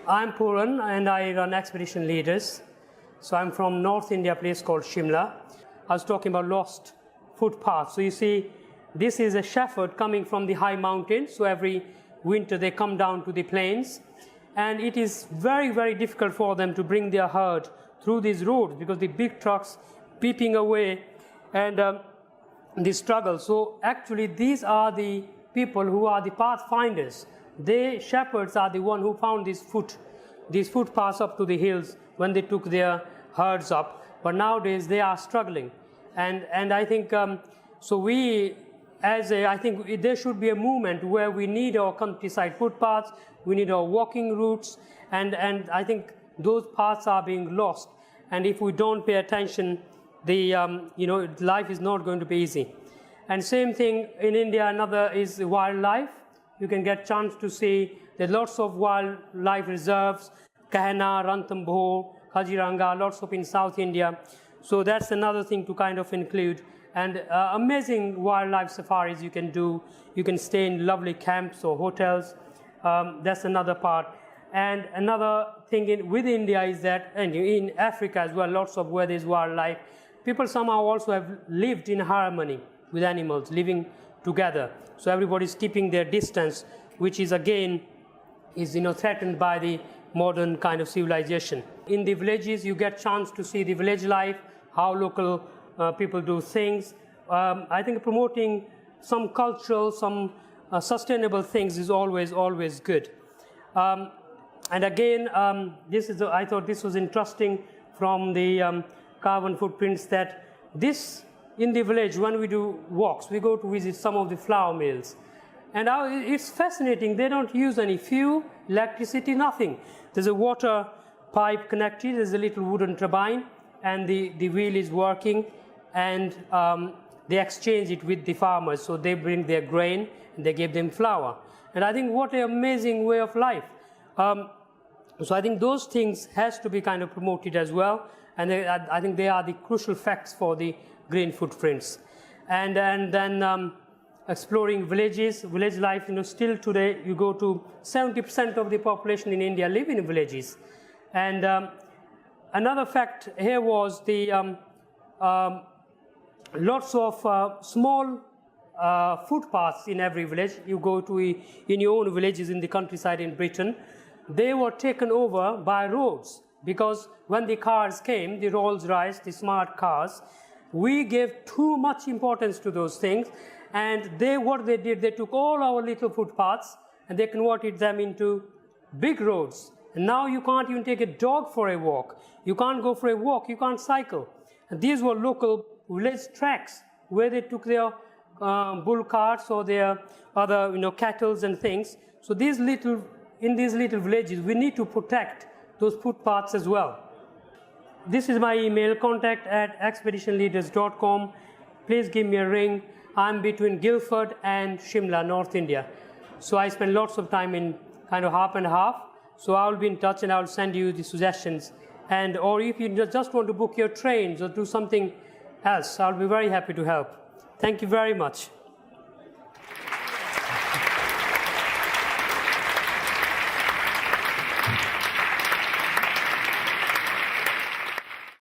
I'm Puran and I run Expedition Leaders. So I'm from North India, a place called Shimla. I was talking about lost footpaths. So you see, this is a shepherd coming from the high mountains. So every winter they come down to the plains. And it is very, very difficult for them to bring their herd through these roads because the big trucks beeping away and the struggle. So actually these are the people who are the pathfinders. They, shepherds, are the one who found these footpaths up to the hills when they took their herds up. But nowadays they are struggling. And I think, so we, I think there should be a movement where we need our countryside footpaths, we need our walking routes, and I think those paths are being lost. And if we don't pay attention, life is not going to be easy. And same thing in India, another is wildlife. You can get chance to see there's lots of wildlife reserves, Kahana, Ranthambore, Kaziranga, lots of in South India. So that's another thing to kind of include. And amazing wildlife safaris you can do. You can stay in lovely camps or hotels. That's another part. And another thing with India is that, and in Africa as well, lots of where there's wildlife, people somehow also have lived in harmony with animals, living together. So everybody's keeping their distance, which is again, threatened by the modern kind of civilization. In the villages, you get chance to see the village life, how local people do things. I think promoting some cultural, some sustainable things is always good. And again, I thought this was interesting from the carbon footprints that this, in the village, when we do walks, we go to visit some of the flour mills. And it's fascinating. They don't use any fuel, electricity, nothing. There's a water pipe connected, there's a little wooden turbine, and the wheel is working, and they exchange it with the farmers. So they bring their grain, and they give them flour. And I think what an amazing way of life. So I think those things has to be kind of promoted as well. And I think they are the crucial facts for the green footprints. And then exploring villages, village life, still today you go to 70% of the population in India live in villages. And another fact here was the lots of small footpaths in every village. You go to in your own villages in the countryside in Britain, they were taken over by roads because when the cars came, the Rolls-Royce, the smart cars, we gave too much importance to those things, and what they did, they took all our little footpaths and they converted them into big roads. And now you can't even take a dog for a walk. You can't go for a walk, you can't cycle. And these were local village tracks where they took their bull carts or their other cattle and things. So in these little villages, we need to protect those footpaths as well. This is my email, contact@expeditionleaders.com. Please give me a ring. I'm between Guildford and Shimla, North India. So I spend lots of time in kind of half and half. So I'll be in touch and I'll send you the suggestions. Or if you just want to book your trains or do something else, I'll be very happy to help. Thank you very much.